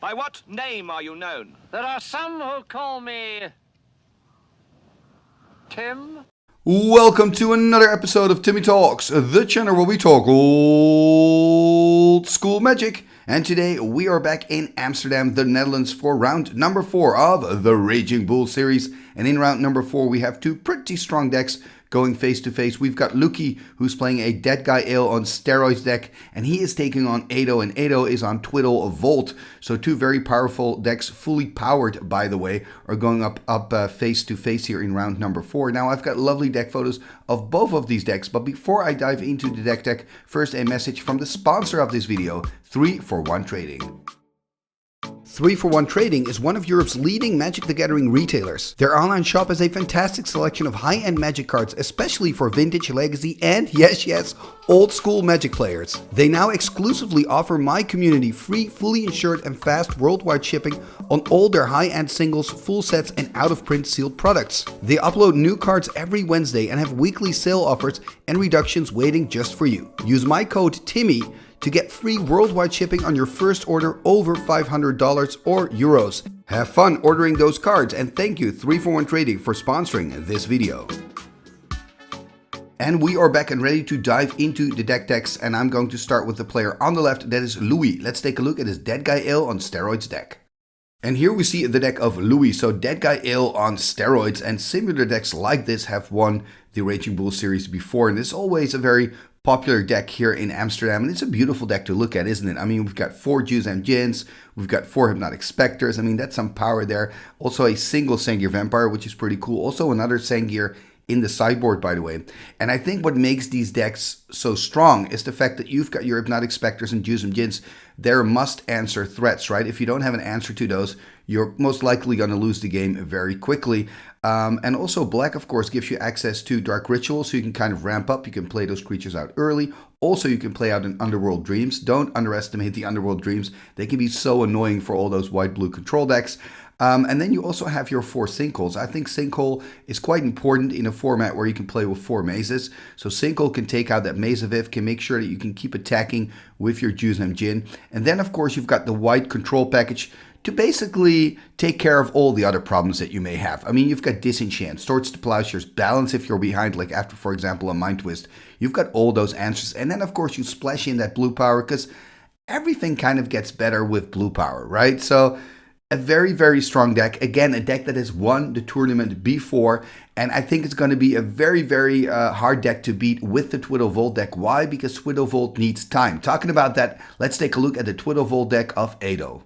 By what name are you known? There are some who call me Tim. Welcome to another episode of Timmy Talks, the channel where we talk old school magic. And today we are back in Amsterdam, the Netherlands, for round number 4 of the Raging Bull series. And in round number 4 we have two pretty strong decks going face to face. We've got Lucky, who's playing a Deadguy Ale on Steroids deck, and he is taking on Ado, and Ado is on Twiddle Vault. So two very powerful decks, fully powered by the way, are going up face to face here in round number 4. Now I've got lovely deck photos of both of these decks, but before I dive into the deck, first a message from the sponsor of this video, 3for1 Trading. 3for1 Trading is one of Europe's leading Magic the Gathering retailers. Their online shop has a fantastic selection of high-end Magic cards, especially for vintage, legacy, and yes, old school Magic players. They now exclusively offer my community free, fully insured and fast worldwide shipping on all their high-end singles, full sets and out-of-print sealed products. They upload new cards every Wednesday and have weekly sale offers and reductions waiting just for you. Use my code TIMMY to get free worldwide shipping on your first order over $500 or euros. Have fun ordering those cards, and thank you 3for1 Trading for sponsoring this video. And we are back and ready to dive into the decks, and I'm going to start with the player on the left, that is Louis. Let's take a look at his Deadguy Ale on Steroids deck. And here we see the deck of Louis, so Deadguy Ale on Steroids, and similar decks like this have won the Raging Bull series before, and it's always a very popular deck here in Amsterdam, and it's a beautiful deck to look at, isn't it? I mean, we've got 4 Jews and Djinns, we've got 4 Hypnotic Spectres. I mean, that's some power there. Also a single Sengir Vampire, which is pretty cool. Also another Sengir in the sideboard, by the way. And I think what makes these decks so strong is the fact that you've got your Hypnotic Spectres and Jews and Djinns. They're must-answer threats, right? If you don't have an answer to those, you're most likely going to lose the game very quickly. And also black, of course, gives you access to Dark Ritual, so you can kind of ramp up. You can play those creatures out early. Also, you can play out in Underworld Dreams. Don't underestimate the Underworld Dreams. They can be so annoying for all those white-blue control decks. And then you also have your 4 Sinkholes. I think Sinkhole is quite important in a format where you can play with 4 mazes. So Sinkhole can take out that Maze of If, can make sure that you can keep attacking with your Jews and Djinn. And then, of course, you've got the white control package to basically take care of all the other problems that you may have. I mean, you've got Disenchant, Swords to Plowshares, Balance if you're behind, like after, for example, a Mind Twist. You've got all those answers. And then, of course, you splash in that blue power, because everything kind of gets better with blue power, right? So a very, very strong deck. Again, a deck that has won the tournament before, and I think it's going to be a very, very hard deck to beat with the Twiddle Vault deck. Why? Because Twiddle Vault needs time. Talking about that, let's take a look at the Twiddle Vault deck of Ado.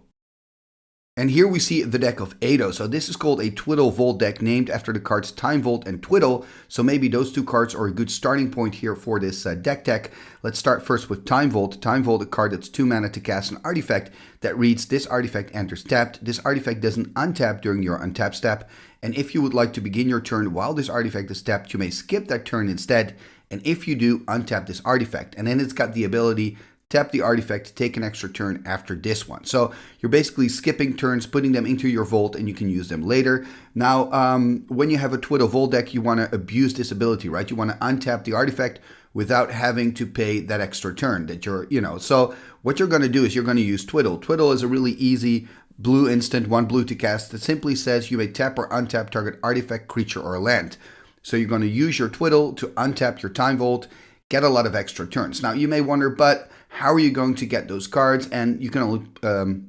And here we see the deck of Ado. So this is called a Twiddle Vault deck, named after the cards Time Vault and Twiddle. So maybe those two cards are a good starting point here for this deck tech. Let's start first with Time Vault. Time Vault, a card that's 2 mana to cast an artifact that reads, this artifact enters tapped. This artifact doesn't untap during your untap step. And if you would like to begin your turn while this artifact is tapped, you may skip that turn instead. And if you do, untap this artifact. And then it's got the ability, tap the artifact to take an extra turn after this one. So you're basically skipping turns, putting them into your vault, and you can use them later. Now, when you have a Twiddle Vault deck, you want to abuse this ability, right? You want to untap the artifact without having to pay that extra turn that you're, So what you're going to do is you're going to use Twiddle. Twiddle is a really easy blue instant, 1 blue to cast, that simply says you may tap or untap target artifact, creature, or land. So you're going to use your Twiddle to untap your Time Vault, get a lot of extra turns. Now, you may wonder, but how are you going to get those cards? And you can only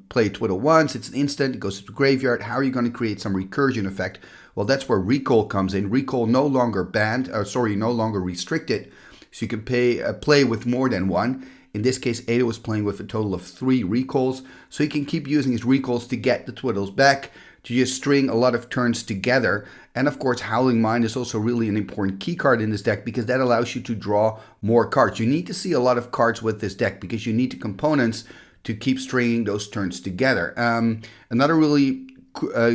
play Twiddle once. It's an instant. It goes to the graveyard. How are you going to create some recursion effect? Well, that's where Recall comes in. Recall no longer no longer restricted. So you can play with more than 1. In this case, Ado was playing with a total of 3 Recalls. So he can keep using his Recalls to get the Twiddles back, to just string a lot of turns together. And of course, Howling Mind is also really an important key card in this deck, because that allows you to draw more cards. You need to see a lot of cards with this deck, because you need the components to keep stringing those turns together. Another really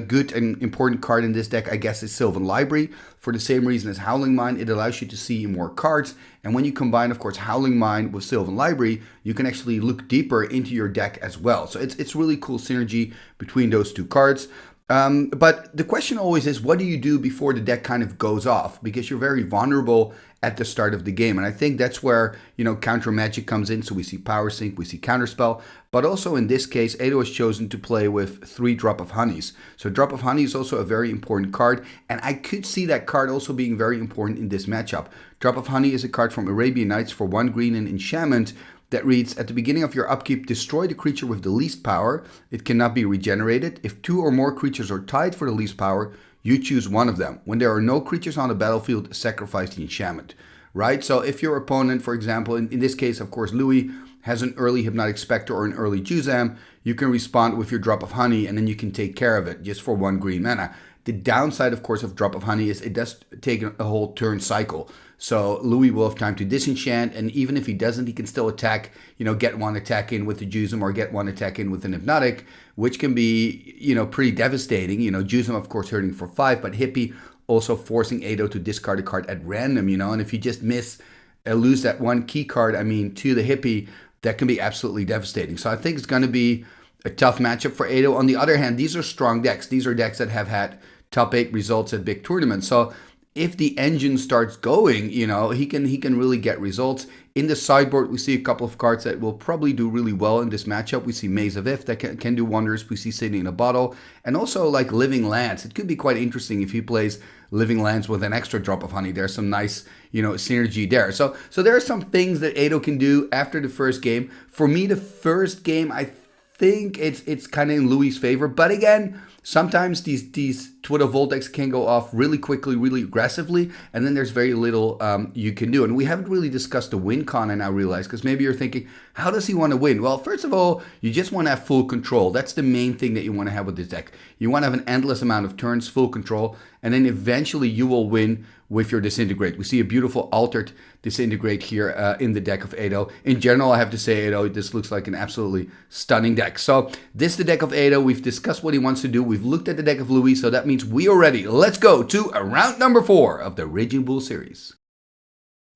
good and important card in this deck, I guess, is Sylvan Library. For the same reason as Howling Mind, it allows you to see more cards. And when you combine, of course, Howling Mind with Sylvan Library, you can actually look deeper into your deck as well. So it's really cool synergy between those two cards. But the question always is, what do you do before the deck kind of goes off? Because you're very vulnerable at the start of the game. And I think that's where, counter magic comes in. So we see Power Sync, we see Counterspell. But also in this case, Edo has chosen to play with 3 Drop of Honeys. So Drop of Honey is also a very important card. And I could see that card also being very important in this matchup. Drop of Honey is a card from Arabian Nights for 1 green and enchantment that reads, at the beginning of your upkeep, destroy the creature with the least power. It cannot be regenerated. If 2 or more creatures are tied for the least power, you choose one of them. When there are no creatures on the battlefield, sacrifice the enchantment. Right? So if your opponent, for example, in this case, of course, Louis has an early Hypnotic Spectre or an early Juzam, you can respond with your Drop of Honey and then you can take care of it just for 1 green mana. The downside, of course, of Drop of Honey is it does take a whole turn cycle. So Louis will have time to disenchant, and even if he doesn't, he can still attack, get 1 attack in with the Juzam or get 1 attack in with an Hypnotic, which can be, pretty devastating. Juzam, of course, hurting for 5, but Hippie also forcing Edo to discard a card at random, and if you just lose that 1 key card, to the Hippie, that can be absolutely devastating. So I think it's going to be a tough matchup for Edo. On the other hand, these are strong decks. These are decks that have had top 8 results at big tournaments. So if the engine starts going, he can really get results. In the sideboard, we see a couple of cards that will probably do really well in this matchup. We see Maze of Ith that can do wonders. We see City in a Bottle. And also like Living Lands. It could be quite interesting if he plays Living Lands with an extra Drop of Honey. There's some nice, synergy there. So there are some things that Edo can do after the first game. For me, the first game, I think it's kind of in Louis' favor. But again, sometimes these Twiddle Vault decks can go off really quickly, really aggressively, and then there's very little you can do. And we haven't really discussed the win con, I now realize, because maybe you're thinking, how does he want to win? Well, first of all, you just want to have full control. That's the main thing that you want to have with this deck. You want to have an endless amount of turns, full control, and then eventually you will win with your Disintegrate. We see a beautiful altered Disintegrate here in the deck of Edo. In general, I have to say, Edo, this looks like an absolutely stunning deck. So this is the deck of Edo. We've discussed what he wants to do. We've looked at the deck of Louis, so that means we are ready. Let's go to round number 4 of the Raging Bull series.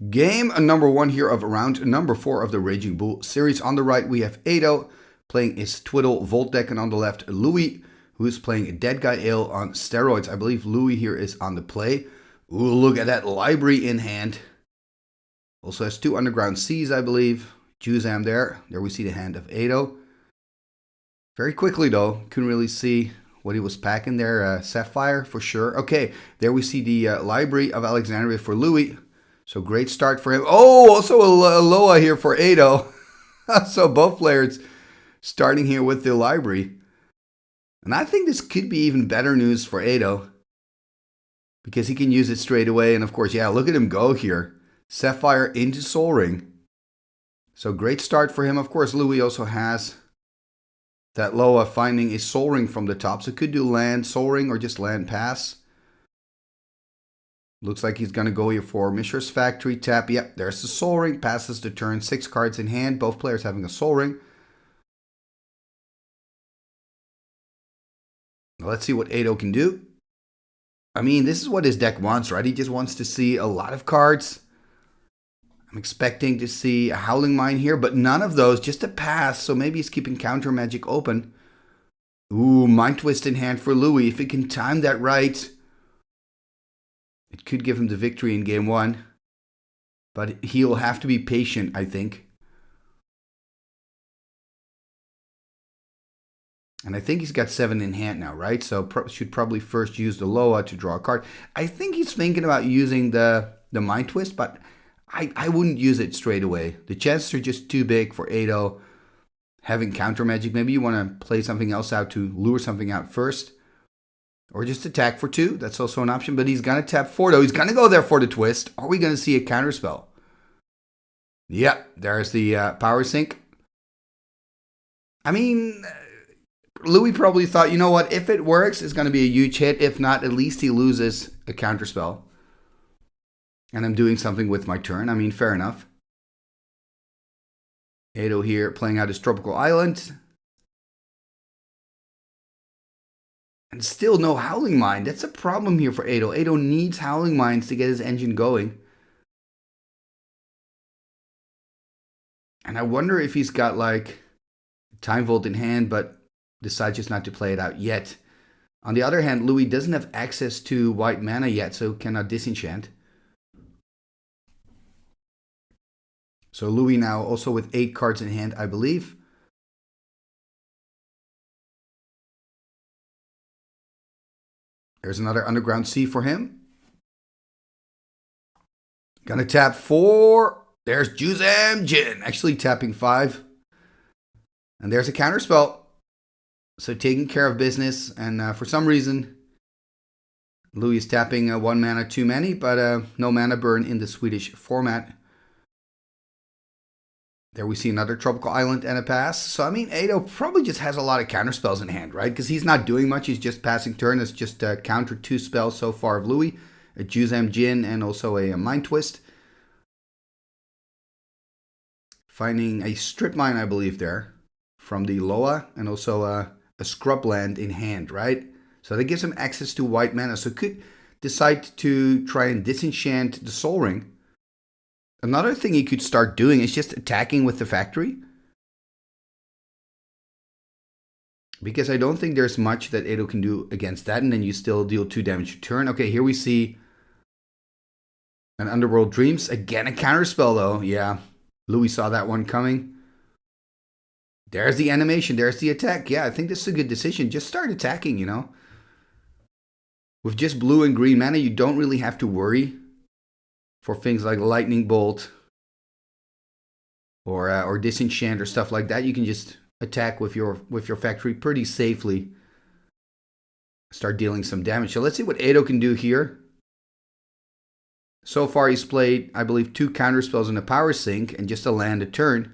Game number 1 here of round number 4 of the Raging Bull series. On the right, we have Edo playing his Twiddle Vault deck, and on the left, Louis, who is playing a Deadguy Ale on steroids. I believe Louis here is on the play. Ooh, look at that library in hand. Also has 2 Underground Seas, I believe. Juzam there. There we see the hand of Edo. Very quickly, though. Couldn't really see what he was packing there. Sapphire, for sure. Okay, there we see the library of Alexandria for Louis. So great start for him. Oh, also a Loa here for Edo. So both players starting here with the library. And I think this could be even better news for Edo, because he can use it straight away. And of course, yeah, look at him go here. Sapphire into Sol Ring. So great start for him. Of course, Louis also has that Loa finding a Sol Ring from the top. So could do land, Sol Ring, or just land pass. Looks like he's going to go here for Mishra's Factory, tap. Yep, there's the Sol Ring. Passes the turn, 6 cards in hand. Both players having a Sol Ring. Now let's see what Edo can do. This is what his deck wants, right? He just wants to see a lot of cards. I'm expecting to see a Howling Mine here, but none of those, just a pass. So maybe he's keeping Counter Magic open. Ooh, Mind Twist in hand for Louis. If he can time that right, it could give him the victory in game 1. But he'll have to be patient, I think. And I think he's got 7 in hand now, right? So should probably first use the Loa to draw a card. I think he's thinking about using the Mind Twist, but I wouldn't use it straight away. The chances are just too big for Edo having Counter Magic. Maybe you want to play something else out to lure something out first. Or just attack for 2. That's also an option. But he's going to tap 4, though. He's going to go there for the twist. Are we going to see a counterspell? Yep, there's the Power Sync. Louis probably thought, you know what, if it works, it's going to be a huge hit. If not, at least he loses a counterspell. And I'm doing something with my turn. Fair enough. Edo here playing out his Tropical Island. And still no Howling Mine. That's a problem here for Edo. Edo needs Howling Mines to get his engine going. And I wonder if he's got like Time Vault in hand, but decides just not to play it out yet. On the other hand, Louis doesn't have access to white mana yet, so cannot disenchant. So Louis now also with 8 cards in hand, I believe. There's another Underground Sea for him. Gonna tap 4. There's Juzam Jin, actually tapping 5. And there's a counterspell. So taking care of business, and for some reason, Louis is tapping 1 mana too many, but no mana burn in the Swedish format. There we see another Tropical Island and a pass. So I mean, Ado probably just has a lot of counterspells in hand, right? Because he's not doing much, he's just passing turn. It's just countered 2 spells so far of Louis. A Juzam Jin and also a Mind Twist. Finding a Strip Mine, I believe, there from the Loa, and also a Scrubland in hand, right? So that gives him access to white mana. So could decide to try and disenchant the Soul Ring. Another thing he could start doing is just attacking with the factory. Because I don't think there's much that Ado can do against that, and then you still deal 2 damage a turn. Okay, here we see an Underworld Dreams. Again, a counterspell though. Yeah, Louis saw that one coming. There's the animation, there's the attack. Yeah, I think this is a good decision. Just start attacking, you know. With just blue and green mana, you don't really have to worry for things like Lightning Bolt or Disenchant or stuff like that. You can just attack with your factory pretty safely. Start dealing some damage. So let's see what Ado can do here. So far he's played, I believe, 2 counterspells and a power sink and just a land a turn.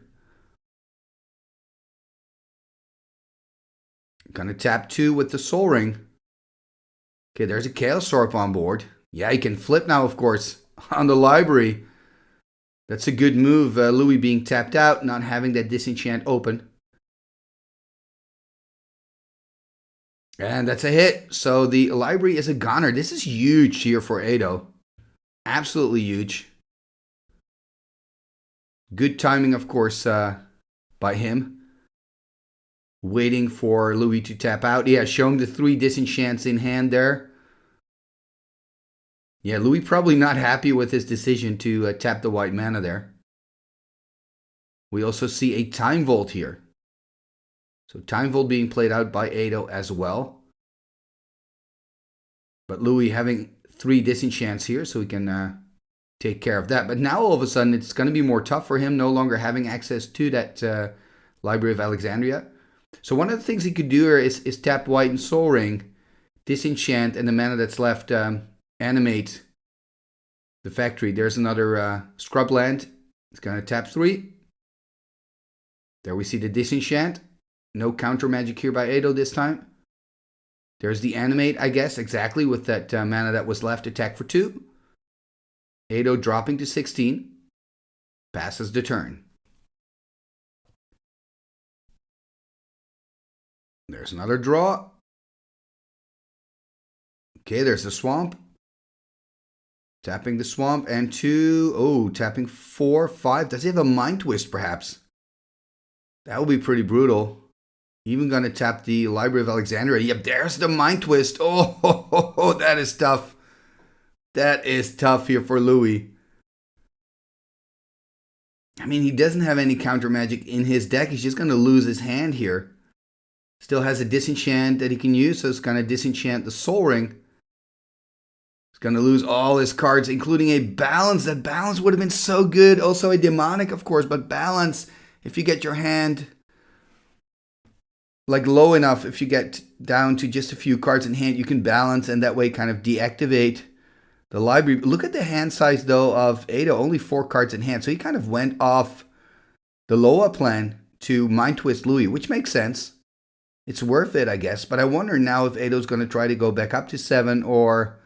Gonna tap 2 with the Soul Ring. Okay, there's a Chaos Orb on board. Yeah, he can flip now, of course, on the library. That's a good move. Louis being tapped out, not having that disenchant open. And that's a hit. So the library is a goner. This is huge here for Ado. Absolutely huge. Good timing, of course, by him. Waiting for Louis to tap out. Yeah, showing the 3 disenchants in hand there. Yeah, Louis probably not happy with his decision to tap the white mana there. We also see a Time Vault here. So Time Vault being played out by Ado as well. But Louis having 3 disenchants here, so he can take care of that. But now all of a sudden it's going to be more tough for him, no longer having access to that Library of Alexandria. So one of the things he could do here is tap white and Soul Ring, disenchant, and the mana that's left animate the factory. There's another Scrubland. It's going to tap 3. There we see the disenchant. No counter magic here by Ado this time. There's the animate, I guess, exactly with that mana that was left. Attack for 2. Ado dropping to 16. Passes the turn. There's another draw. Okay, there's the swamp. Tapping the swamp and 2. Oh, tapping 4, 5. Does he have a Mind Twist perhaps? That would be pretty brutal. Even going to tap the Library of Alexandria. Yep, there's the Mind Twist. Oh, that is tough. That is tough here for Louis. I mean, he doesn't have any counter magic in his deck. He's just going to lose his hand here. Still has a disenchant that he can use, so it's going to disenchant the Soul Ring. He's going to lose all his cards, including a balance. That balance would have been so good. Also a demonic, of course, but balance, if you get your hand like low enough, if you get down to just a few cards in hand, you can balance and that way kind of deactivate the library. Look at the hand size, though, of Ado. Only 4 cards in hand. So he kind of went off the Loa plan to Mind Twist Louis, which makes sense. It's worth it, I guess. But I wonder now if Ado's going to try to go back up to 7 or,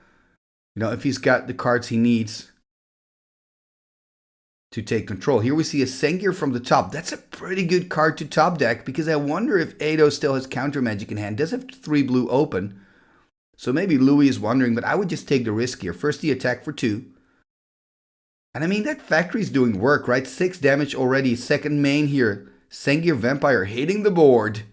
you know, if he's got the cards he needs to take control. Here we see a Sengir from the top. That's a pretty good card to top deck because I wonder if Ado still has counter magic in hand. Does have 3 blue open. So maybe Louis is wondering, but I would just take the risk here. First the attack for 2. And I mean, that factory's doing work, right? 6 damage already. Second main here. Sengir Vampire hitting the board.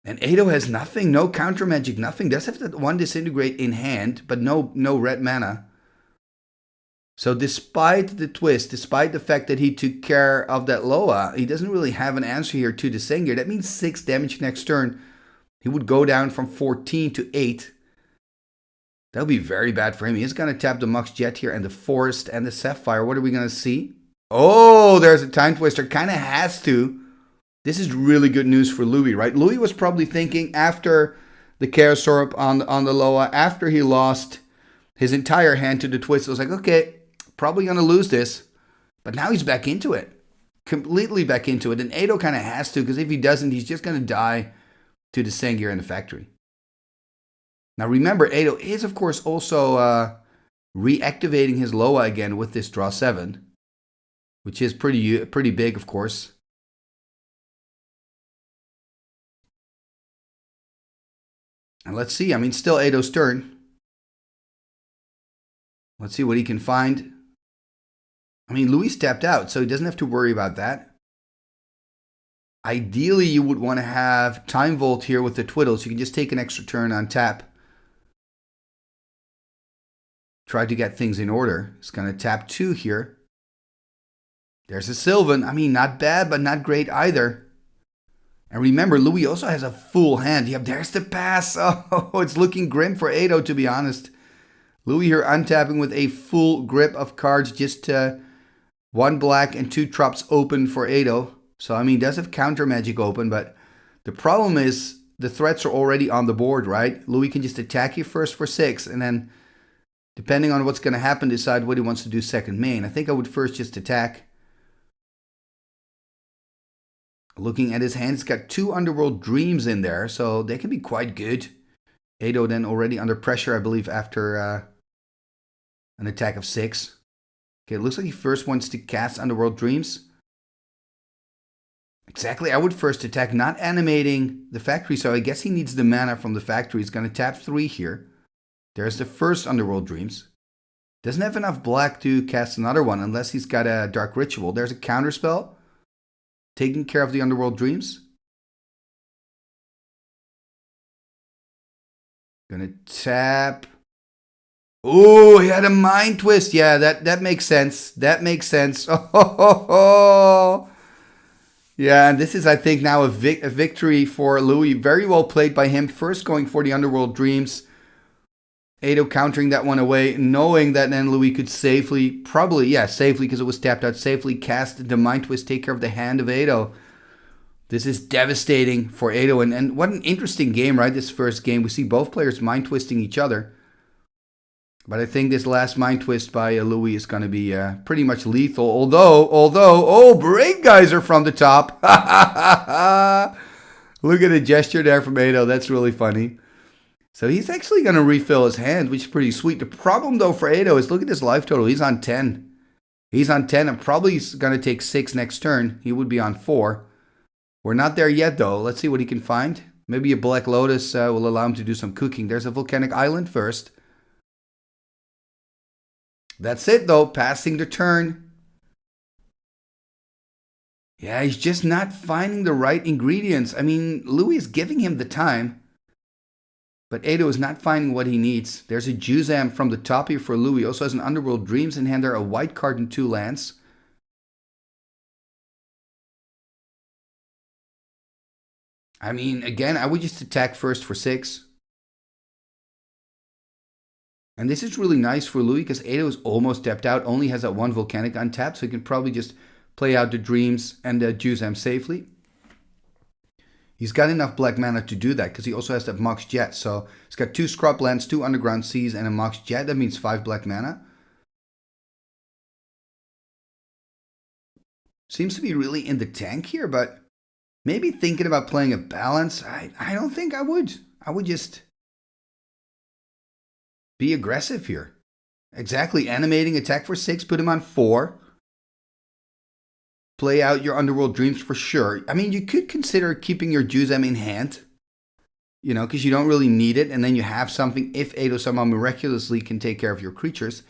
And Ado has nothing, no counter magic, nothing. Does have that one disintegrate in hand, but no red mana. So despite the twist, despite the fact that he took care of that Loa, he doesn't really have an answer here to the Sengir. That means 6 damage next turn. He would go down from 14 to 8. That would be very bad for him. He's going to tap the Mox Jet here and the Forest and the Sapphire. What are we going to see? Oh, there's a Time Twister. Kind of has to. This is really good news for Louis, right? Louis was probably thinking after the Chaos Orb on the Loa, after he lost his entire hand to the twist, I was like, okay, probably going to lose this. But now he's back into it. Completely back into it. And Ado kind of has to, because if he doesn't, he's just going to die to the Sengir in the factory. Now remember, Ado is of course also reactivating his Loa again with this draw 7. Which is pretty big, of course. And let's see, I mean, still Ado's turn. Let's see what he can find. I mean, Louis tapped out, so he doesn't have to worry about that. Ideally, you would want to have Time Vault here with the Twiddle, so you can just take an extra turn on tap. Try to get things in order. It's going to tap 2 here. There's a Sylvan. I mean, not bad, but not great either. And remember, Louis also has a full hand. Yep, there's the pass. Oh, it's looking grim for Ado, to be honest. Louis here untapping with a full grip of cards. Just 1 black and 2 drops open for Ado. So, I mean, does have counter magic open, but the problem is the threats are already on the board, right? Louis can just attack you first for 6, and then, depending on what's going to happen, decide what he wants to do second main. I think I would first just attack. Looking at his hand, he's got 2 Underworld Dreams in there, so they can be quite good. Ado then already under pressure, I believe, after an attack of 6. Okay, it looks like he first wants to cast Underworld Dreams. Exactly, I would first attack, not animating the factory, so I guess he needs the mana from the factory. He's going to tap 3 here. There's the first Underworld Dreams. Doesn't have enough black to cast another one unless he's got a Dark Ritual. There's a counterspell. Taking care of the Underworld Dreams. Gonna tap. Oh, he had a Mind Twist. Yeah, that makes sense. That makes sense. Oh. Yeah, and this is, I think, now a victory for Louis. Very well played by him. First going for the Underworld Dreams. Ado countering that one away, knowing that then Louis could safely, safely because it was tapped out, safely cast the Mind Twist, take care of the hand of Ado. This is devastating for Ado, and what an interesting game, right? This first game, we see both players Mind Twisting each other. But I think this last Mind Twist by Louis is going to be pretty much lethal, although, oh, Brain Geyser from the top. Look at the gesture there from Ado, that's really funny. So he's actually going to refill his hand, which is pretty sweet. The problem, though, for Ado is look at his life total. He's on 10. He's on 10 and probably going to take 6 next turn. He would be on 4. We're not there yet, though. Let's see what he can find. Maybe a Black Lotus will allow him to do some cooking. There's a Volcanic Island first. That's it, though. Passing the turn. Yeah, he's just not finding the right ingredients. I mean, Louis is giving him the time. But Ado is not finding what he needs. There's a Juzam from the top here for Louis. Also has an Underworld Dreams in hand there, a white card and 2 lands. I mean, again, I would just attack first for 6. And this is really nice for Louis because Ado is almost tapped out, only has that 1 Volcanic untapped, so he can probably just play out the Dreams and the Juzam safely. He's got enough black mana to do that because he also has that Mox Jet. So he's got 2 Scrublands, 2 Underground Seas, and a Mox Jet. That means 5 black mana. Seems to be really in the tank here, but maybe thinking about playing a balance. I don't think I would. I would just be aggressive here. Exactly. Animating attack for 6, put him on 4. Play out your Underworld Dreams for sure. I mean, you could consider keeping your Juzam in hand. You know, because you don't really need it. And then you have something if Ado somehow miraculously can take care of your creatures.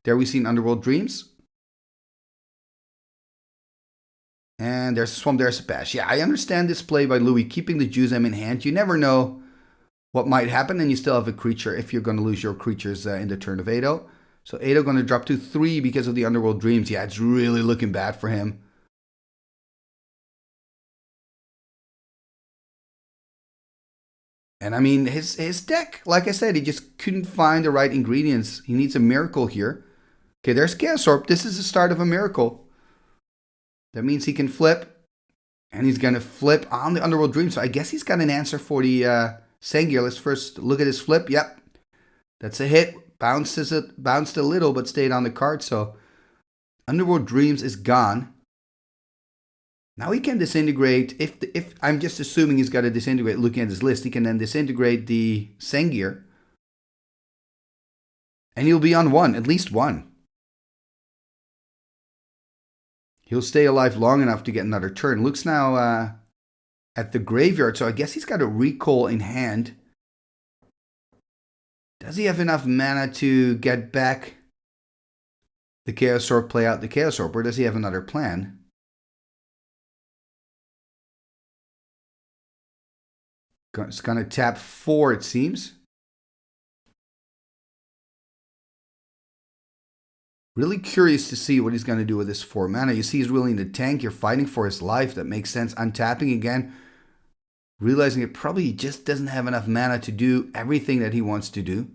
There we see an Underworld Dreams. And there's a swamp, there's a pass. Yeah, I understand this play by Louis, keeping the Juice M in hand. You never know what might happen, and you still have a creature if you're going to lose your creatures in the turn of Ado. So Ado going to drop to 3 because of the Underworld Dreams. Yeah, it's really looking bad for him. And I mean, his deck, like I said, he just couldn't find the right ingredients. He needs a miracle here. Okay, there's Chaos Orb. This is the start of a miracle. That means he can flip. And he's going to flip on the Underworld Dream. So I guess he's got an answer for the Sengir. Let's first look at his flip. Yep. That's a hit. Bounced a little, but stayed on the card. So Underworld Dreams is gone. Now he can disintegrate. If I'm just assuming he's got to disintegrate, looking at his list, he can then disintegrate the Sengir. And he'll be on 1, at least 1. He'll stay alive long enough to get another turn. Looks now at the graveyard, so I guess he's got a recall in hand. Does he have enough mana to get back the Chaos Orb, play out the Chaos Orb, or does he have another plan? It's going to tap 4, it seems. Really curious to see what he's going to do with this 4 mana. You see he's willing to tank. You're fighting for his life. That makes sense. Untapping again. Realizing it probably just doesn't have enough mana to do everything that he wants to do.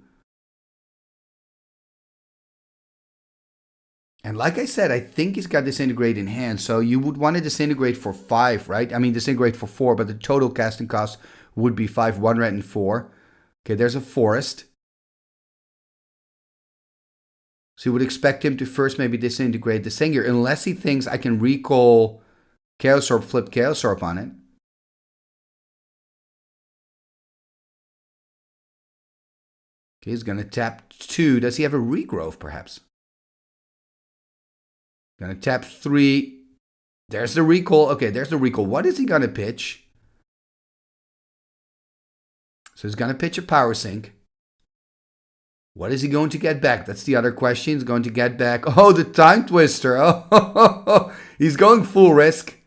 And like I said, I think he's got Disintegrate in hand. So you would want to Disintegrate for 5, right? I mean, Disintegrate for 4, but the total casting cost would be 5, 1 red and 4. Okay, there's a Forest. So you would expect him to first maybe disintegrate the Sengir, unless he thinks I can recall Chaos Orb, flip Chaos Orb on it. Okay, he's going to tap 2. Does he have a regrowth, perhaps? Going to tap 3. There's the recall. Okay, there's the recall. What is he going to pitch? So he's going to pitch a Power Sink. What is he going to get back? That's the other question. He's going to get back... Oh, the Time Twister. Oh, he's going full risk.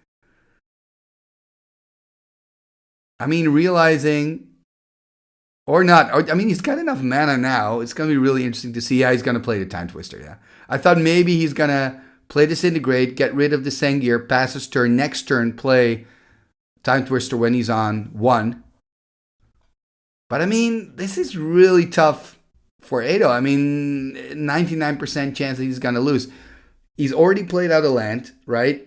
I mean, realizing... Or not. I mean, he's got enough mana now. It's going to be really interesting to see how he's going to play the Time Twister. Yeah, I thought maybe he's going to play Disintegrate, get rid of the Sengir, pass his turn, next turn play Time Twister when he's on 1. But I mean, this is really tough for Ado. I mean, 99% chance that he's going to lose. He's already played out a land, right?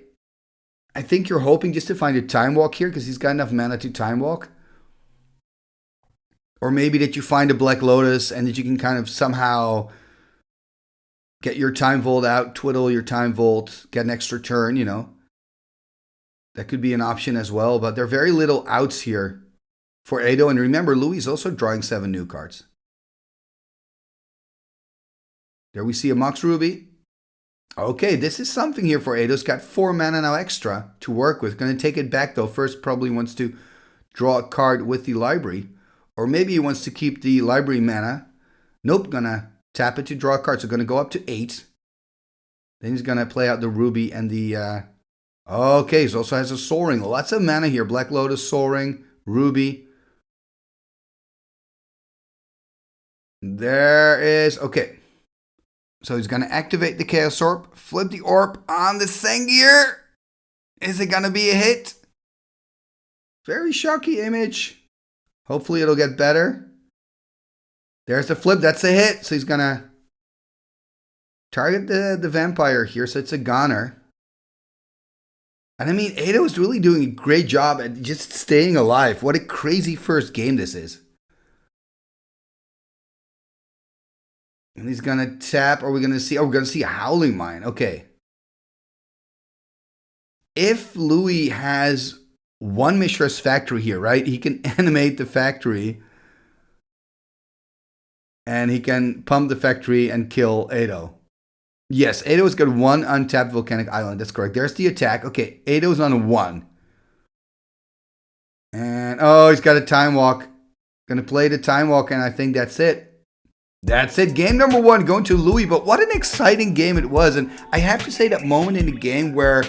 I think you're hoping just to find a Time Walk here because he's got enough mana to Time Walk. Or maybe that you find a Black Lotus and that you can kind of somehow get your Time Vault out, twiddle your Time Vault, get an extra turn, you know. That could be an option as well, but there are very little outs here for Ado. And remember, Louis is also drawing 7 new cards. There we see a Mox Ruby. Okay, this is something here for Ado. He's got 4 mana now extra to work with. Going to take it back though. First probably wants to draw a card with the library. Or maybe he wants to keep the library mana. Nope, gonna tap it to draw a card. So going to go up to 8. Then he's going to play out the Ruby and the... Okay, he also has a Soul Ring. Lots of mana here. Black Lotus, Soul Ring, Ruby. There is... Okay. So he's going to activate the Chaos Orb, flip the Orb on the Sengir. Is it going to be a hit? Very shocky image. Hopefully it'll get better. There's the flip. That's a hit. So he's going to target the vampire here. So it's a goner. And I mean, Ado is really doing a great job at just staying alive. What a crazy first game this is. And he's going to tap. Are we going to see? Oh, we're going to see a Howling Mine. Okay. If Louis has one Mishra's Factory here, right? He can animate the factory. And he can pump the factory and kill Ado. Yes, Ado's got 1 untapped Volcanic Island. That's correct. There's the attack. Okay, Ado's on 1. And, oh, he's got a Time Walk. Going to play the Time Walk, and I think that's it. That's it. Game number 1 going to Louis. But what an exciting game it was. And I have to say that moment in the game where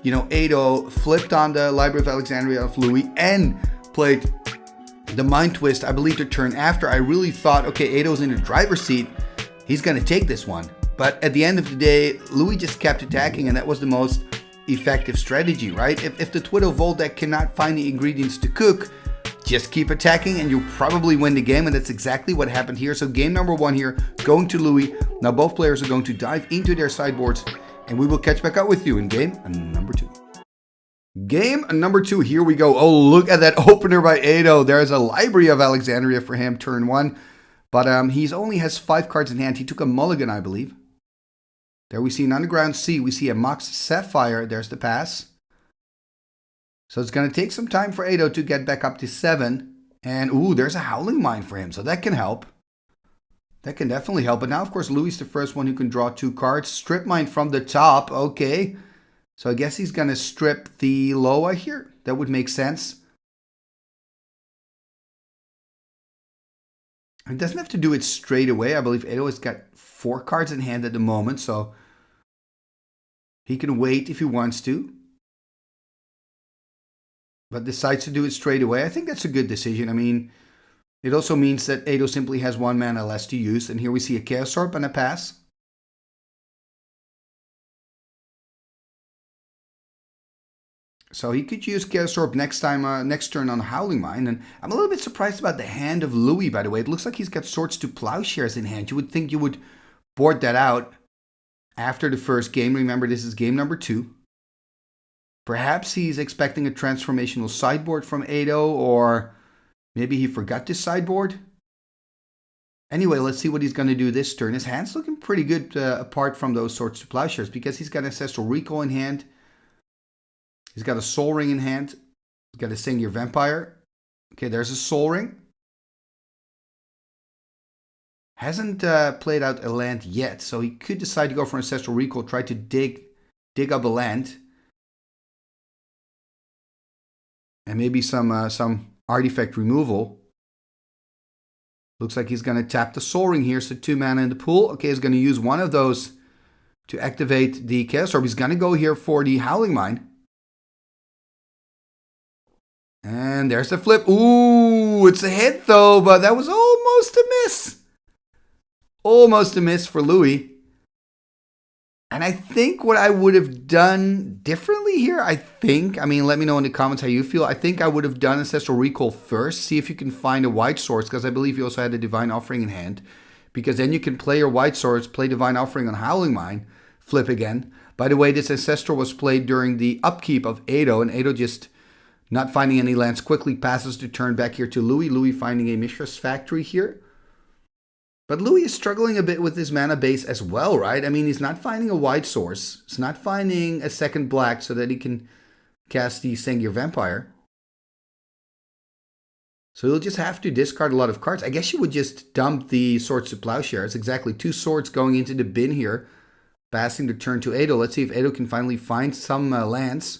you know, Ado flipped on the Library of Alexandria of Louis and played the Mind Twist, I believe, the turn after. I really thought, okay, Ado's in the driver's seat. He's going to take this one. But at the end of the day, Louis just kept attacking, and that was the most effective strategy, right? If the Twiddle Vault deck cannot find the ingredients to cook, just keep attacking and you'll probably win the game, and that's exactly what happened here. So game number 1 here, going to Louis. Now both players are going to dive into their sideboards, and we will catch back up with you in game number 2. Game number 2, here we go. Oh, look at that opener by Ado. There's a Library of Alexandria for him, turn 1. But he's only has 5 cards in hand. He took a mulligan, I believe. There we see an Underground Sea. We see a Mox Sapphire. There's the pass. So it's going to take some time for Ado to get back up to 7. And, ooh, there's a Howling Mine for him. So that can help. That can definitely help. But now, of course, Louis is the first one who can draw 2 cards. Strip Mine from the top. Okay. So I guess he's going to strip the Loa here. That would make sense. He doesn't have to do it straight away. I believe Ado has got 4 cards in hand at the moment. So he can wait if he wants to. But decides to do it straight away. I think that's a good decision. I mean, it also means that Ado simply has 1 mana less to use. And here we see a Chaos Orb and a pass. So he could use Chaos Orb next turn on Howling Mine. And I'm a little bit surprised about the hand of Louis, by the way. It looks like he's got Swords to Plowshares in hand. You would think you would board that out after the first game. Remember, this is game number 2. Perhaps he's expecting a transformational sideboard from Ado, or maybe he forgot to sideboard. Anyway, let's see what he's going to do this turn. His hand's looking pretty good apart from those Swords to Plowshares, because he's got Ancestral Recall in hand. He's got a Soul Ring in hand. He's got a Sengir Vampire. Okay, there's a Soul Ring. Hasn't played out a land yet, so he could decide to go for Ancestral Recall, try to dig up a land. And maybe some artifact removal. Looks like he's going to tap the Soul Ring here, so 2 mana in the pool. Okay, he's going to use one of those to activate the Chaos Orb. He's going to go here for the Howling Mine. And there's the flip. Ooh, it's a hit though, but that was almost a miss. Almost a miss for Louis. And I think what I would have done differently here, I mean, let me know in the comments how you feel. I think I would have done Ancestral Recall first. See if you can find a white source, because I believe you also had a Divine Offering in hand. Because then you can play your white source, play Divine Offering on Howling Mine, flip again. By the way, this Ancestral was played during the upkeep of Ado, and Ado just not finding any lands quickly passes the turn back here to Louis. Louis finding a Mishra's Factory here. But Louis is struggling a bit with his mana base as well, right? I mean, he's not finding a white source. He's not finding a second black so that he can cast the Sengir Vampire. So he'll just have to discard a lot of cards. I guess you would just dump the Swords to Plowshares. Exactly, 2 swords going into the bin here. Passing the turn to Ado. Let's see if Ado can finally find some lands.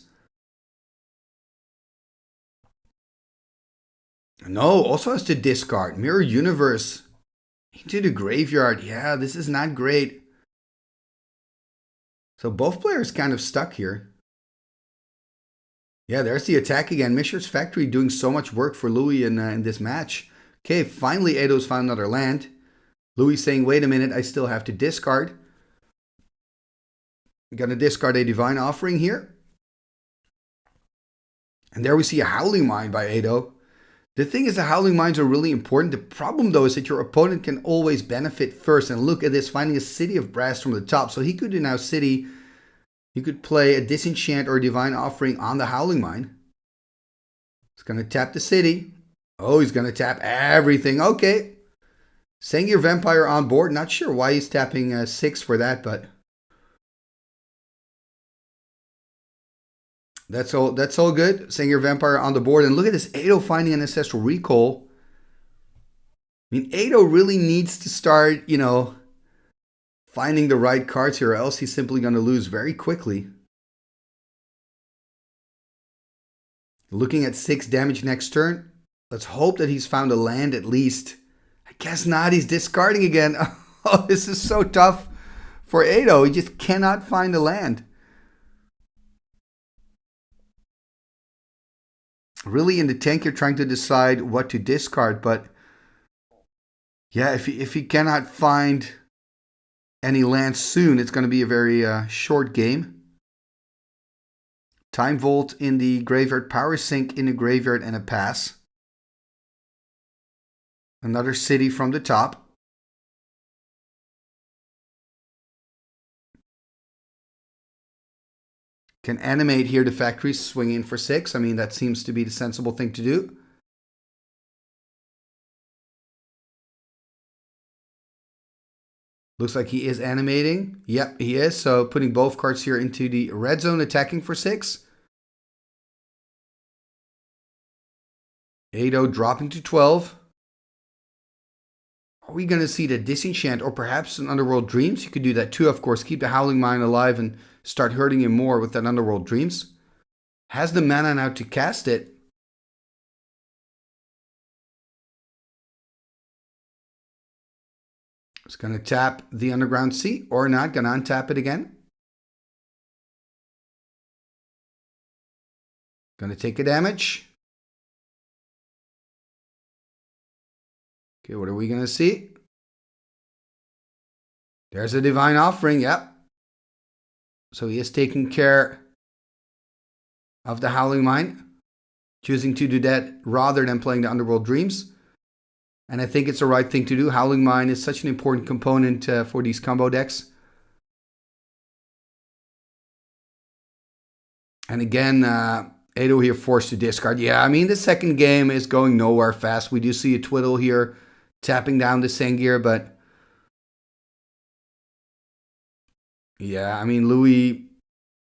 No, also has to discard. Mirror Universe into the graveyard. Yeah, this is not great. So both players kind of stuck here. Yeah, there's the attack again. Mishra's Factory doing so much work for Louis in this match. Okay, finally Ado's found another land. Louis saying, wait a minute, I still have to discard. I'm going to discard a Divine Offering here. And there we see a Howling Mine by Ado. The thing is, the Howling Mines are really important. The problem, though, is that your opponent can always benefit first. And look at this, finding a City of Brass from the top. So he could do now City. He could play a Disenchant or a Divine Offering on the Howling Mine. He's going to tap the City. Oh, he's going to tap everything. Okay. Sengir Vampire on board. Not sure why he's tapping 6 for that, but That's all good. Sengir Vampire on the board. And look at this, Ado finding an Ancestral Recall. I mean, Ado really needs to start, finding the right cards here, or else he's simply going to lose very quickly. Looking at 6 damage next turn. Let's hope that he's found a land at least. I guess not. He's discarding again. Oh, this is so tough for Ado. He just cannot find a land. really in the tank you're trying to decide what to discard, but yeah, if he cannot find any lands soon, it's going to be a very short game. Time Vault in the graveyard, Power Sink in the graveyard, and a pass. Another city from the top. Can animate here the factories, swing in for 6. I mean, that seems to be the sensible thing to do. Looks like he is animating. Yep, he is. So putting both cards here into the red zone, attacking for 6. Ado dropping to 12. Are we going to see the Disenchant or perhaps an Underworld Dreams? You could do that too, of course. Keep the Howling Mine alive and start hurting him more with that Underworld Dreams. Has the mana now to cast it. It's going to tap the Underground Sea or not. Going to untap it again. Going to take a damage. Okay, what are we going to see? There's a Divine Offering, yep. So he is taking care of the Howling Mine, choosing to do that rather than playing the Underworld Dreams. And I think it's the right thing to do. Howling Mine is such an important component for these combo decks. And again, Ado here forced to discard. Yeah, I mean, the second game is going nowhere fast. We do see a Twiddle here tapping down the Sengir, but yeah, I mean, Louis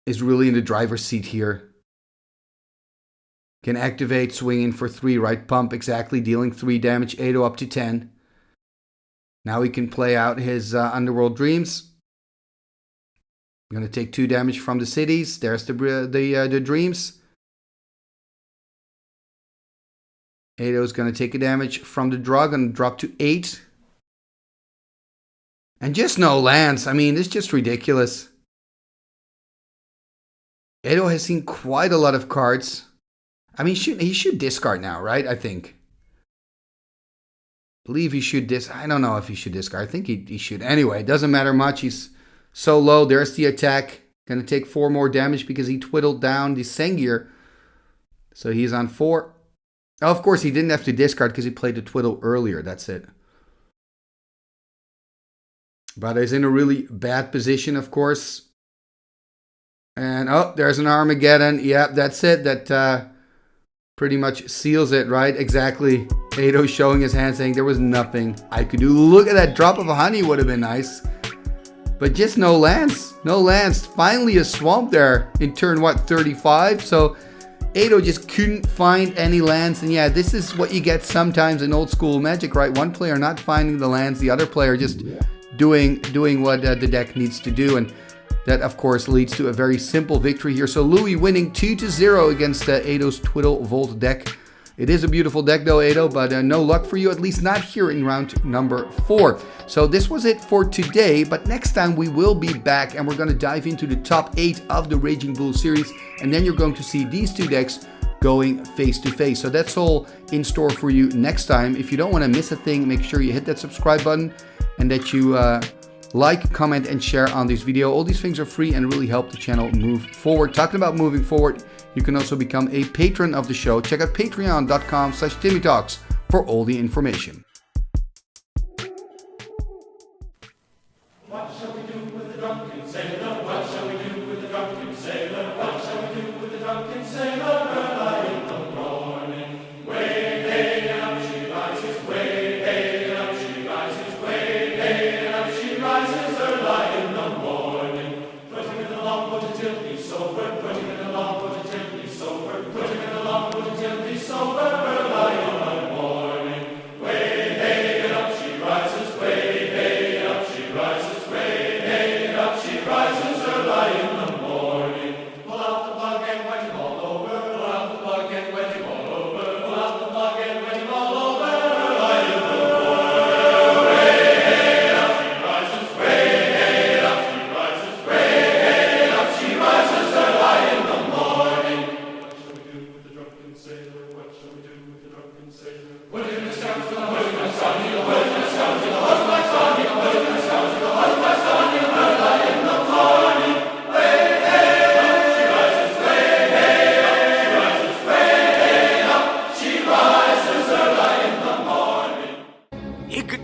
is really in the driver's seat here. Can activate, swing in for 3, right? Pump, exactly, dealing 3 damage, Ado up to 10. Now he can play out his Underworld Dreams. Going to take 2 damage from the cities. There's the Dreams. Ado's going to take a damage from the draw, going to drop to 8. And just no lands. I mean, it's just ridiculous. Ado has seen quite a lot of cards. I mean, he should discard now, right? I think. Believe he should I don't know if he should discard. I think he should. Anyway, it doesn't matter much. He's so low. There's the attack. Going to take 4 more damage because he twiddled down the Sengir. So he's on 4. Oh, of course, he didn't have to discard because he played the Twiddle earlier. That's it. But he's in a really bad position, of course. And, oh, there's an Armageddon. Yep, that's it. That pretty much seals it, right? Exactly. Ado showing his hand saying there was nothing I could do. Look at that drop of honey would have been nice. But just no lands. No lands. Finally a swamp there in turn, 35? So Ado just couldn't find any lands. And yeah, this is what you get sometimes in old school Magic, right? One player not finding the lands, the other player just doing what the deck needs to do. And that, of course, leads to a very simple victory here. So Louis winning 2-0 against Ado's Twiddle Vault deck. It is a beautiful deck though, Ado, but no luck for you, at least not here in round number 4. So this was it for today, but next time we will be back and we're going to dive into the top 8 of the Raging Bull series, and then you're going to see these 2 decks going face to face. So that's all in store for you next time. If you don't want to miss a thing, make sure you hit that subscribe button and that you like, comment, and share on this video. All these things are free and really help the channel move forward. Talking about moving forward, you can also become a patron of the show. Check out patreon.com/TimmyTalks for all the information. What shall we do with the drunken sailor? What shall we do with the drunken sailor? What shall we do with the drunken sailor? Early in the morning, way hey and up she rises, way hey and up she rises, way hey and up she rises. Early in the morning, putting in the longboat until he's sober, putting in the longboat until he's sober, putting in the longboat until he's sober. Early in the morning, way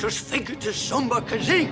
just think it's a somber kazee.